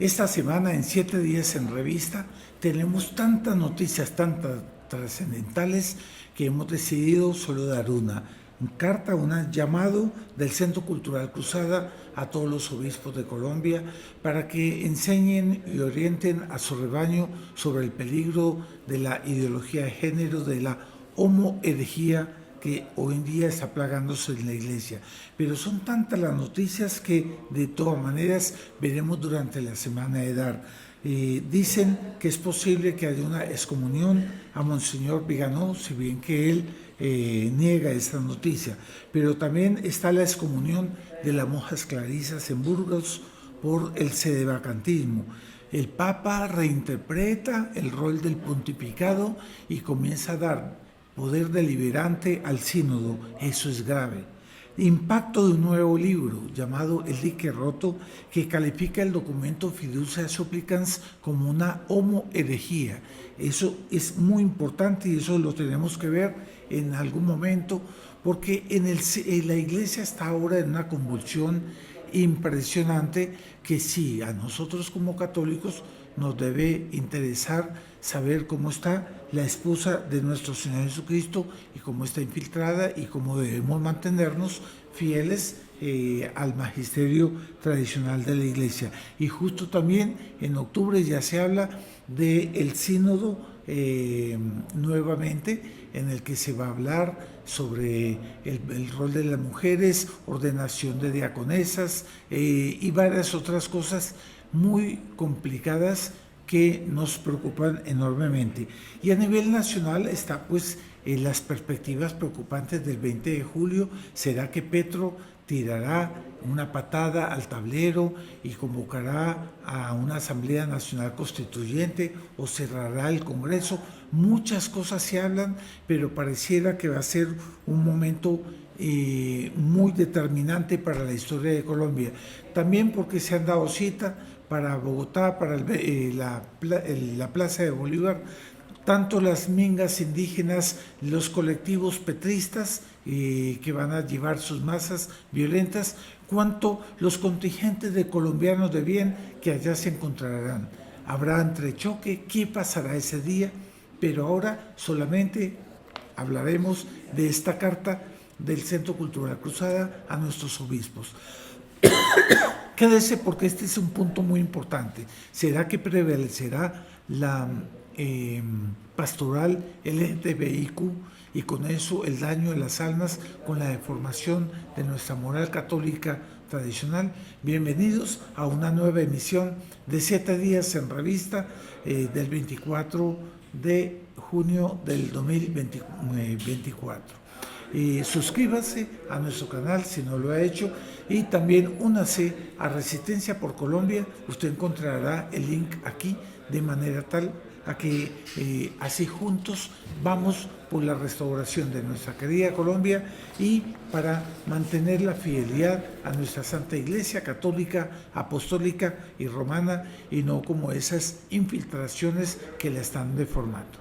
Esta semana, en 7 días en revista, tenemos tantas noticias, tantas trascendentales, que hemos decidido solo dar una carta, un llamado del Centro Cultural Cruzada a todos los obispos de Colombia para que enseñen y orienten a su rebaño sobre el peligro de la ideología de género, de la homoherejía que hoy en día está plagándose en la iglesia. Pero son tantas las noticias que de todas maneras veremos durante la semana de dar. Dicen que es posible que haya una excomunión a Monseñor Viganó, si bien que él niega esta noticia, pero también está la excomunión de las monjas clarisas en Burgos por el sedevacantismo. El Papa reinterpreta el rol del pontificado y comienza a dar poder deliberante al sínodo. Eso es grave. Impacto de un nuevo libro llamado El dique roto, que califica el documento Fiducia Supplicans como una homoherejía. Eso es muy importante y eso lo tenemos que ver en algún momento, porque la iglesia está ahora en una convulsión impresionante que sí, a nosotros como católicos nos debe interesar saber cómo está la esposa de nuestro Señor Jesucristo y cómo está infiltrada y cómo debemos mantenernos fieles al magisterio tradicional de la Iglesia. Y justo también en octubre ya se habla del sínodo nuevamente, en el que se va a hablar sobre el rol de las mujeres, ordenación de diaconesas y varias otras cosas muy complicadas que nos preocupan enormemente. Y a nivel nacional está pues las perspectivas preocupantes del 20 de julio. ¿Será que Petro tirará una patada al tablero y convocará a una Asamblea Nacional Constituyente o cerrará el Congreso? Muchas cosas se hablan, pero pareciera que va a ser un momento muy determinante para la historia de Colombia. También porque se han dado cita para Bogotá, para la Plaza de Bolívar, tanto las mingas indígenas, los colectivos petristas que van a llevar sus masas violentas, cuanto los contingentes de colombianos de bien que allá se encontrarán. Habrá entrechoque, ¿qué pasará ese día? Pero ahora solamente hablaremos de esta carta del Centro Cultural Cruzada a nuestros obispos. Quédese porque este es un punto muy importante. ¿Será que prevalecerá la pastoral LGTBIQ y con eso el daño de las almas con la deformación de nuestra moral católica tradicional? Bienvenidos a una nueva emisión de 7 días en revista del 24 de junio del 2024. Suscríbase a nuestro canal si no lo ha hecho y también únase a Resistencia por Colombia. Usted encontrará el link aquí, de manera tal a que así juntos vamos por la restauración de nuestra querida Colombia y para mantener la fidelidad a nuestra Santa Iglesia Católica, Apostólica y Romana, y no como esas infiltraciones que la están deformando.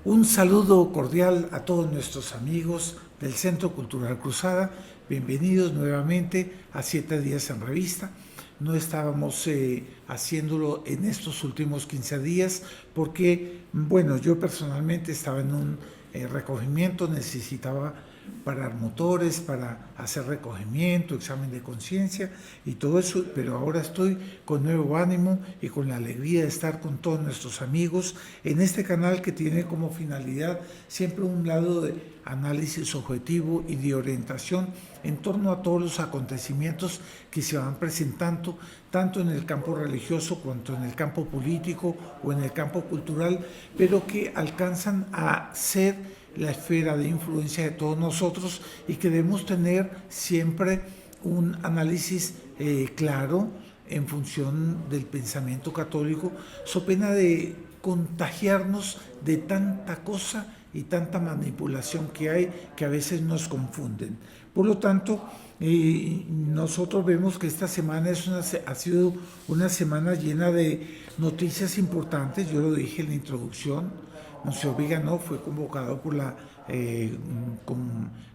Un saludo cordial a todos nuestros amigos del Centro Cultural Cruzada. Bienvenidos nuevamente a 7 días en revista. No estábamos haciéndolo en estos últimos 15 días porque, bueno, yo personalmente estaba en un recogimiento, necesitaba parar motores, para hacer recogimiento, examen de conciencia y todo eso, pero ahora estoy con nuevo ánimo y con la alegría de estar con todos nuestros amigos en este canal que tiene como finalidad siempre un lado de análisis objetivo y de orientación en torno a todos los acontecimientos que se van presentando tanto en el campo religioso cuanto en el campo político o en el campo cultural, pero que alcanzan a ser la esfera de influencia de todos nosotros y que debemos tener siempre un análisis claro en función del pensamiento católico, so pena de contagiarnos de tanta cosa y tanta manipulación que hay que a veces nos confunden. Por lo tanto, Y nosotros vemos que esta semana ha sido una semana llena de noticias importantes. Yo lo dije en la introducción. Monseñor Viganó fue convocado por la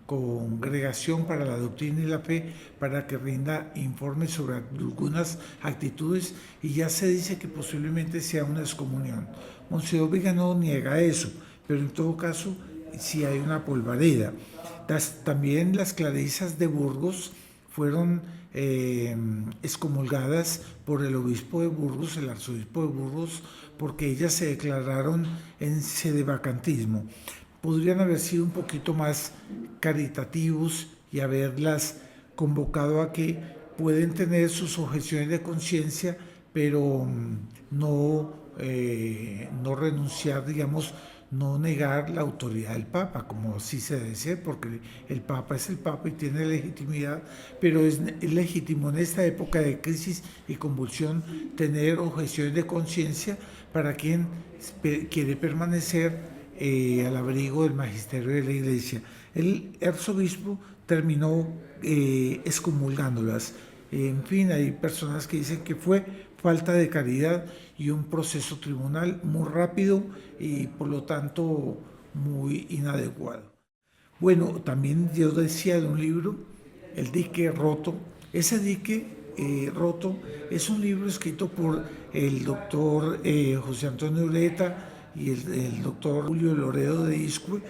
Congregación para la Doctrina y la Fe para que rinda informes sobre algunas actitudes y ya se dice que posiblemente sea una excomunión. Monseñor Viganó niega eso, pero en todo caso sí hay una polvareda. También las clarisas de Burgos fueron excomulgadas por el obispo de Burgos, el arzobispo de Burgos, porque ellas se declararon en sedevacantismo. Podrían haber sido un poquito más caritativos y haberlas convocado a que pueden tener sus objeciones de conciencia, pero no renunciar, digamos, no negar la autoridad del Papa, como sí se debe ser, porque el Papa es el Papa y tiene legitimidad, pero es legítimo en esta época de crisis y convulsión tener objeciones de conciencia para quien quiere permanecer al abrigo del magisterio de la Iglesia. El arzobispo terminó excomulgándolas. En fin, hay personas que dicen que fue falta de caridad y un proceso tribunal muy rápido y por lo tanto muy inadecuado. Bueno, también yo decía de un libro, El dique roto. Ese dique roto es un libro escrito por el doctor José Antonio Ureta y el doctor Julio Loredo de Iscue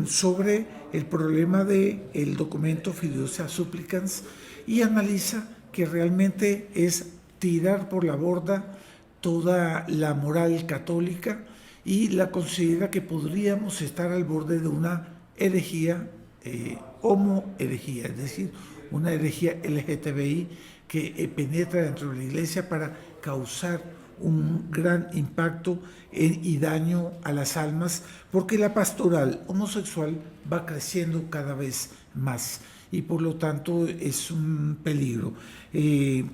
sobre el problema del documento Fiducia Supplicans y analiza que realmente es tirar por la borda toda la moral católica y la considera que podríamos estar al borde de una herejía, homo-herejía, es decir, una herejía LGTBI que penetra dentro de la Iglesia para causar un gran impacto y daño a las almas, porque la pastoral homosexual va creciendo cada vez más y por lo tanto es un peligro.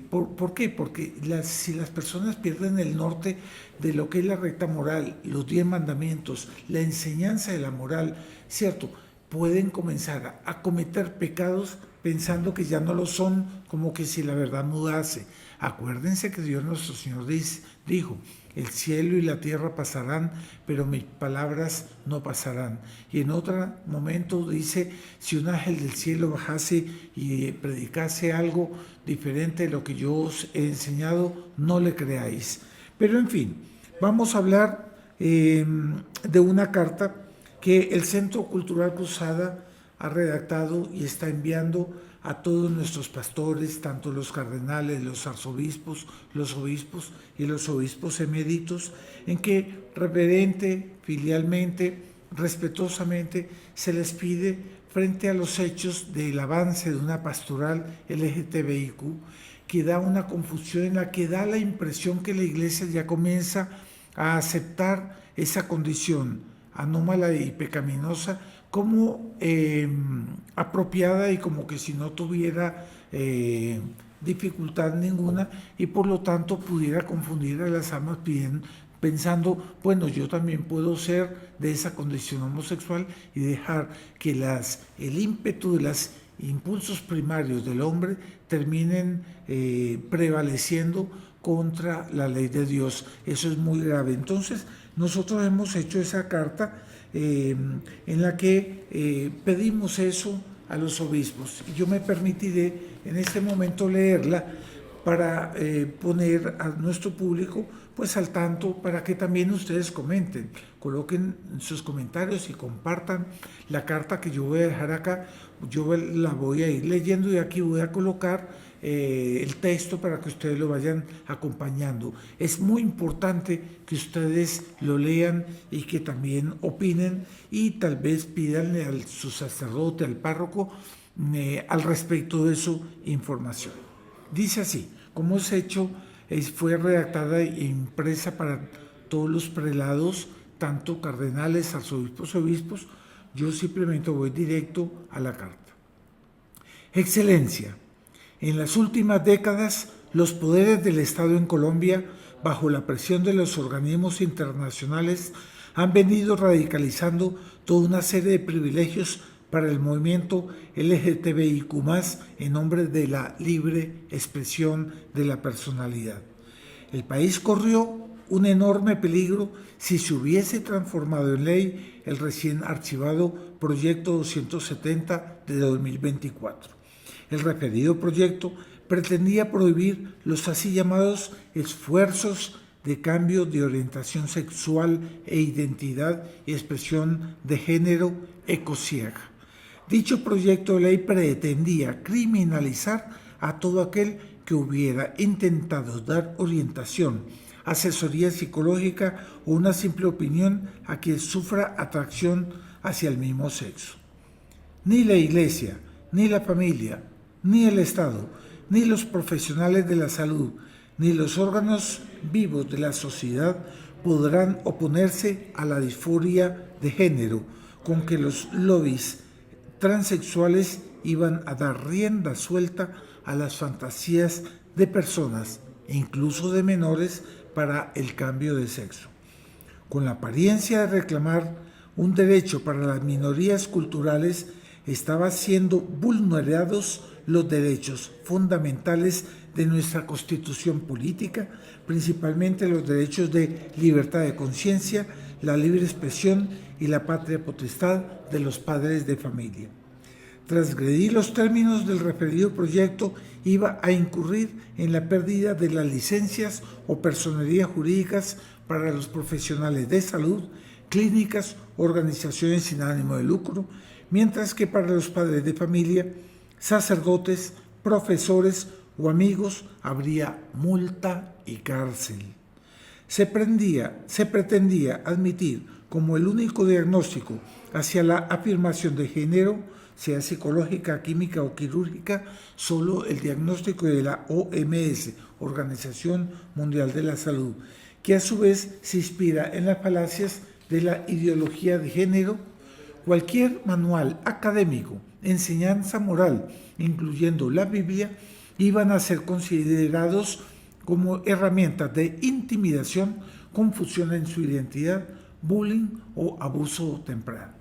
¿Por qué? Porque si las personas pierden el norte de lo que es la recta moral, los 10 mandamientos, la enseñanza de la moral, ¿cierto?, pueden comenzar a cometer pecados pensando que ya no lo son, como que si la verdad mudase. Acuérdense que Dios nuestro Señor dijo, el cielo y la tierra pasarán, pero mis palabras no pasarán. Y en otro momento dice, si un ángel del cielo bajase y predicase algo diferente de lo que yo os he enseñado, no le creáis. Pero en fin, vamos a hablar de una carta que el Centro Cultural Cruzada ha redactado y está enviando a todos nuestros pastores, tanto los cardenales, los arzobispos, los obispos y los obispos eméritos, en que reverente, filialmente, respetuosamente se les pide frente a los hechos del avance de una pastoral LGTBIQ que da una confusión en la que da la impresión que la Iglesia ya comienza a aceptar esa condición anómala y pecaminosa como apropiada y como que si no tuviera dificultad ninguna y por lo tanto pudiera confundir a las almas pensando, bueno, yo también puedo ser de esa condición homosexual y dejar que el ímpetu de los impulsos primarios del hombre terminen prevaleciendo contra la ley de Dios. Eso es muy grave. Entonces, nosotros hemos hecho esa carta en la que pedimos eso a los obispos. Y yo me permitiré en este momento leerla para poner a nuestro público pues al tanto para que también ustedes comenten, coloquen sus comentarios y compartan la carta que yo voy a dejar acá. Yo la voy a ir leyendo y aquí voy a colocar el texto para que ustedes lo vayan acompañando. Es muy importante que ustedes lo lean y que también opinen y tal vez pídanle a su sacerdote, al párroco, al respecto de su información. Dice así, como es hecho, fue redactada e impresa para todos los prelados, tanto cardenales, arzobispos, obispos. Yo simplemente voy directo a la carta. Excelencia, en las últimas décadas, los poderes del Estado en Colombia, bajo la presión de los organismos internacionales, han venido radicalizando toda una serie de privilegios para el movimiento LGTBIQ+, en nombre de la libre expresión de la personalidad. El país corrió un enorme peligro si se hubiese transformado en ley el recién archivado Proyecto 270 de 2024. El referido proyecto pretendía prohibir los así llamados esfuerzos de cambio de orientación sexual e identidad y expresión de género ECOSIEG. Dicho proyecto de ley pretendía criminalizar a todo aquel que hubiera intentado dar orientación, asesoría psicológica o una simple opinión a quien sufra atracción hacia el mismo sexo. Ni la Iglesia, ni la familia, ni el Estado, ni los profesionales de la salud, ni los órganos vivos de la sociedad podrán oponerse a la disforia de género con que los lobbies transexuales iban a dar rienda suelta a las fantasías de personas, incluso de menores, para el cambio de sexo. Con la apariencia de reclamar un derecho para las minorías culturales, estaban siendo vulnerados los derechos fundamentales de nuestra Constitución política, principalmente los derechos de libertad de conciencia, la libre expresión y la patria potestad de los padres de familia. Transgredir los términos del referido proyecto iba a incurrir en la pérdida de las licencias o personerías jurídicas para los profesionales de salud, clínicas, organizaciones sin ánimo de lucro, mientras que para los padres de familia, sacerdotes, profesores o amigos habría multa y cárcel. Se pretendía admitir como el único diagnóstico hacia la afirmación de género, sea psicológica, química o quirúrgica, solo el diagnóstico de la OMS, Organización Mundial de la Salud, que a su vez se inspira en las falacias de la ideología de género. Cualquier manual académico, enseñanza moral, incluyendo la Biblia, iban a ser considerados como herramientas de intimidación, confusión en su identidad, bullying o abuso temprano.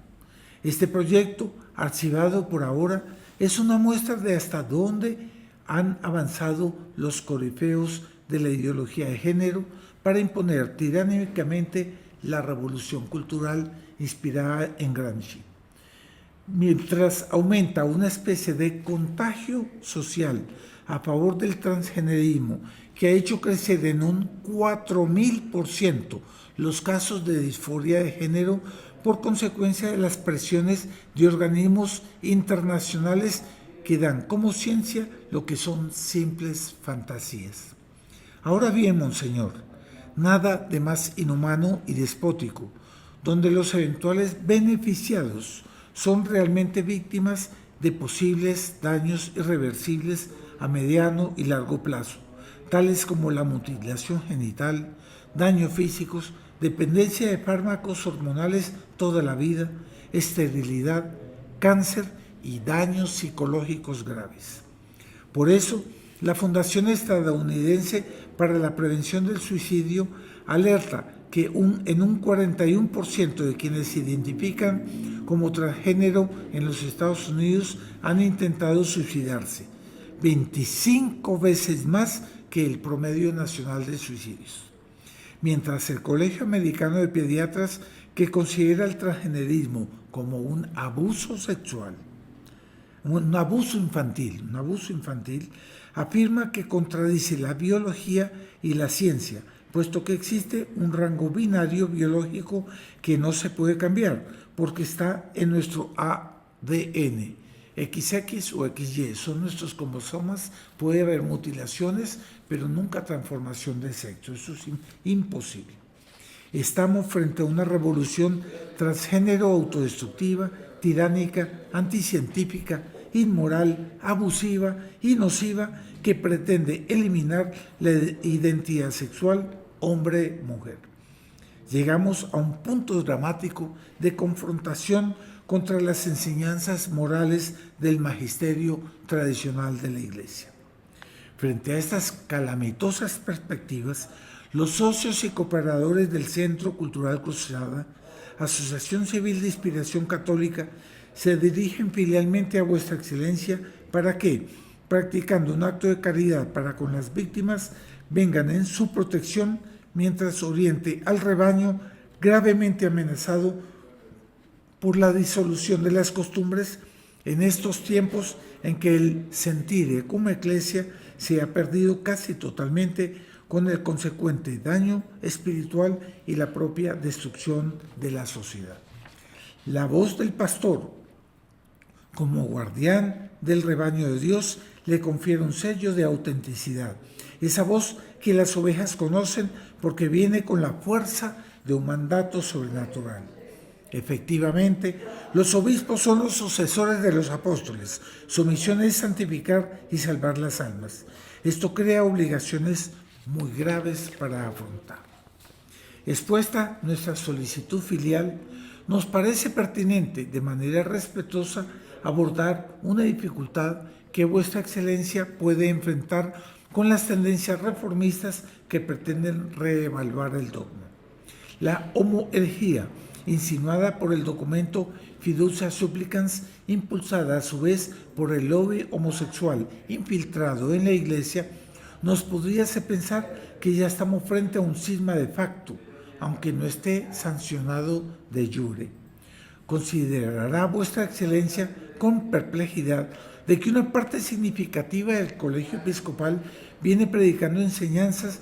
Este proyecto, archivado por ahora, es una muestra de hasta dónde han avanzado los corifeos de la ideología de género para imponer tiránicamente la revolución cultural inspirada en Gramsci. Mientras aumenta una especie de contagio social a favor del transgenerismo que ha hecho crecer en un 4000% los casos de disforia de género por consecuencia de las presiones de organismos internacionales que dan como ciencia lo que son simples fantasías. Ahora bien, monseñor, nada de más inhumano y despótico, donde los eventuales beneficiados son realmente víctimas de posibles daños irreversibles a mediano y largo plazo, tales como la mutilación genital, daños físicos, dependencia de fármacos hormonales toda la vida, esterilidad, cáncer y daños psicológicos graves. Por eso, la Fundación Estadounidense para la Prevención del Suicidio alerta que en un 41% de quienes se identifican como transgénero en los Estados Unidos han intentado suicidarse, 25 veces más que el promedio nacional de suicidios. Mientras el Colegio Americano de Pediatras, que considera el transgenerismo como un abuso sexual, un abuso infantil, afirma que contradice la biología y la ciencia, puesto que existe un rango binario biológico que no se puede cambiar, porque está en nuestro ADN. XX o XY son nuestros cromosomas, puede haber mutilaciones, pero nunca transformación de sexo, eso es imposible. Estamos frente a una revolución transgénero autodestructiva, tiránica, anticientífica, inmoral, abusiva y nociva que pretende eliminar la identidad sexual hombre-mujer. Llegamos a un punto dramático de confrontación contra las enseñanzas morales del magisterio tradicional de la Iglesia. Frente a estas calamitosas perspectivas, los socios y cooperadores del Centro Cultural Cruzada, Asociación Civil de Inspiración Católica, se dirigen filialmente a vuestra excelencia para que, practicando un acto de caridad para con las víctimas, vengan en su protección mientras oriente al rebaño gravemente amenazado por la disolución de las costumbres en estos tiempos en que el sentir como iglesia se ha perdido casi totalmente, con el consecuente daño espiritual y la propia destrucción de la sociedad. La voz del pastor, como guardián del rebaño de Dios, le confiere un sello de autenticidad. Esa voz que las ovejas conocen porque viene con la fuerza de un mandato sobrenatural. Efectivamente, los obispos son los sucesores de los apóstoles. Su misión es santificar y salvar las almas. Esto crea obligaciones muy graves para afrontar. Expuesta nuestra solicitud filial, nos parece pertinente, de manera respetuosa, abordar una dificultad que vuestra excelencia puede enfrentar con las tendencias reformistas que pretenden reevaluar el dogma. La homoherejía, insinuada por el documento Fiducia Supplicans, impulsada a su vez por el lobby homosexual infiltrado en la Iglesia, nos podría hacer pensar que ya estamos frente a un cisma de facto, aunque no esté sancionado de jure. Considerará vuestra excelencia con perplejidad de que una parte significativa del colegio episcopal viene predicando enseñanzas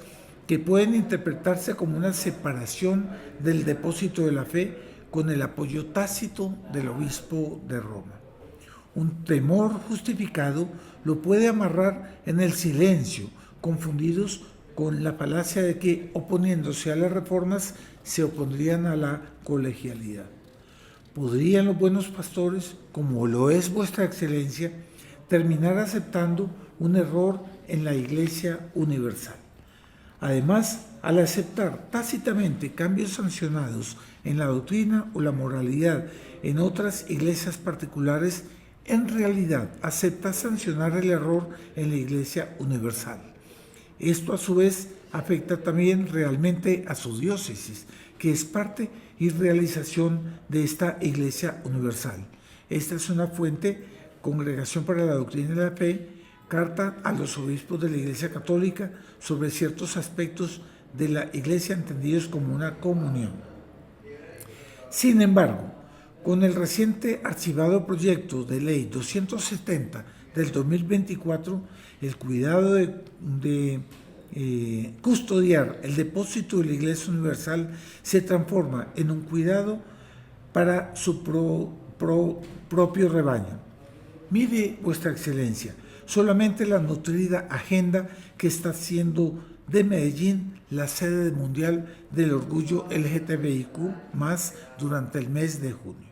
que pueden interpretarse como una separación del depósito de la fe con el apoyo tácito del obispo de Roma. Un temor justificado lo puede amarrar en el silencio, confundidos con la falacia de que, oponiéndose a las reformas, se opondrían a la colegialidad. ¿Podrían los buenos pastores, como lo es vuestra excelencia, terminar aceptando un error en la Iglesia universal? Además, al aceptar tácitamente cambios sancionados en la doctrina o la moralidad en otras iglesias particulares, en realidad acepta sancionar el error en la Iglesia universal. Esto a su vez afecta también realmente a su diócesis, que es parte y realización de esta Iglesia universal. Esta es una fuente, Congregación para la Doctrina de la Fe, carta a los obispos de la Iglesia Católica sobre ciertos aspectos de la Iglesia entendidos como una comunión. Sin embargo, con el reciente archivado proyecto de ley 270 del 2024, el cuidado de custodiar el depósito de la Iglesia Universal se transforma en un cuidado para su propio rebaño. Mire, vuestra excelencia, solamente la nutrida agenda que está haciendo de Medellín la sede mundial del orgullo LGTBIQ+, durante el mes de junio.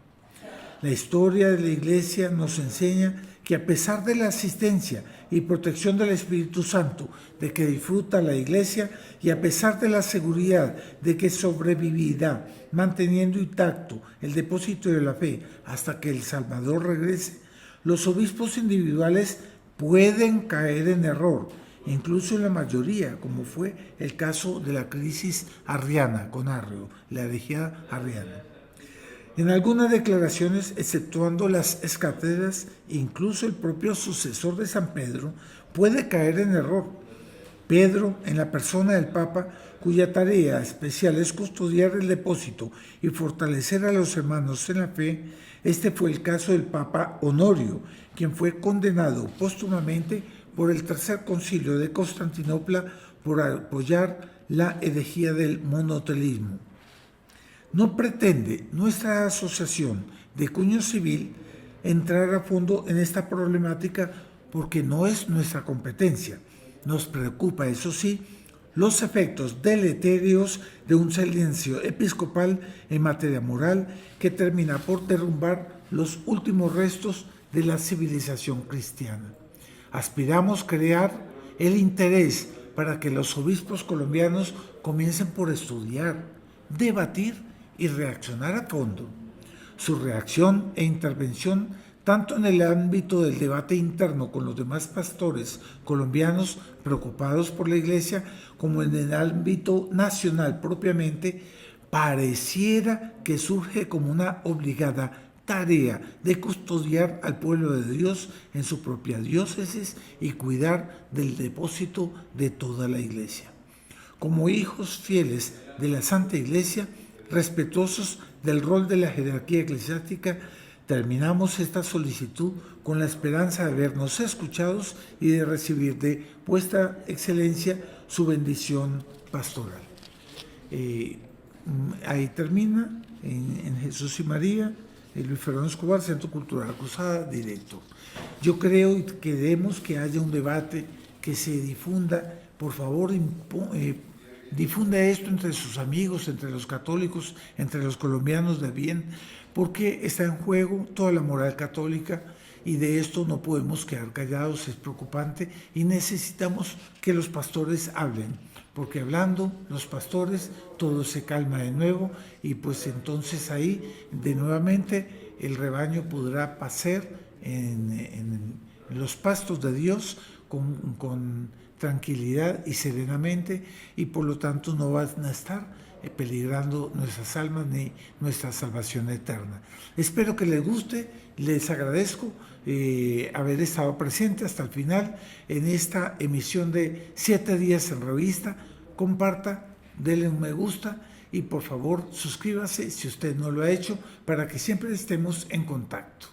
La historia de la Iglesia nos enseña que a pesar de la asistencia y protección del Espíritu Santo de que disfruta la Iglesia y a pesar de la seguridad de que sobrevivirá manteniendo intacto el depósito de la fe hasta que el Salvador regrese, los obispos individuales pueden caer en error, incluso en la mayoría, como fue el caso de la crisis arriana con Arrio, la herejía arriana. En algunas declaraciones, exceptuando las excátedras, incluso el propio sucesor de San Pedro puede caer en error. Pedro, en la persona del Papa, cuya tarea especial es custodiar el depósito y fortalecer a los hermanos en la fe, este fue el caso del Papa Honorio, quien fue condenado póstumamente por el Tercer Concilio de Constantinopla por apoyar la herejía del monotelismo. No pretende nuestra asociación de cuño civil entrar a fondo en esta problemática porque no es nuestra competencia. Nos preocupa, eso sí, los efectos deletéreos de un silencio episcopal en materia moral que termina por derrumbar los últimos restos de la civilización cristiana. Aspiramos a crear el interés para que los obispos colombianos comiencen por estudiar, debatir y reaccionar a fondo. Su reacción e intervención, tanto en el ámbito del debate interno con los demás pastores colombianos preocupados por la Iglesia, como en el ámbito nacional propiamente, pareciera que surge como una obligada tarea de custodiar al pueblo de Dios en su propia diócesis y cuidar del depósito de toda la Iglesia. Como hijos fieles de la Santa Iglesia, respetuosos del rol de la jerarquía eclesiástica, terminamos esta solicitud con la esperanza de vernos escuchados y de recibir de vuestra excelencia su bendición pastoral. Ahí termina, en Jesús y María, Luis Fernando Escobar, Centro Cultural Cruzada, directo. Yo creo y queremos que haya un debate, que se difunda, por favor, difunda esto entre sus amigos, entre los católicos, entre los colombianos de bien, porque está en juego toda la moral católica y de esto no podemos quedar callados, es preocupante y necesitamos que los pastores hablen, porque hablando los pastores todo se calma de nuevo y pues entonces ahí de nuevamente el rebaño podrá pacer en los pastos de Dios con tranquilidad y serenamente y por lo tanto no van a estar peligrando nuestras almas ni nuestra salvación eterna. Espero que les guste, les agradezco haber estado presente hasta el final en esta emisión de 7 días en revista. Comparta, denle un me gusta y por favor suscríbase si usted no lo ha hecho para que siempre estemos en contacto.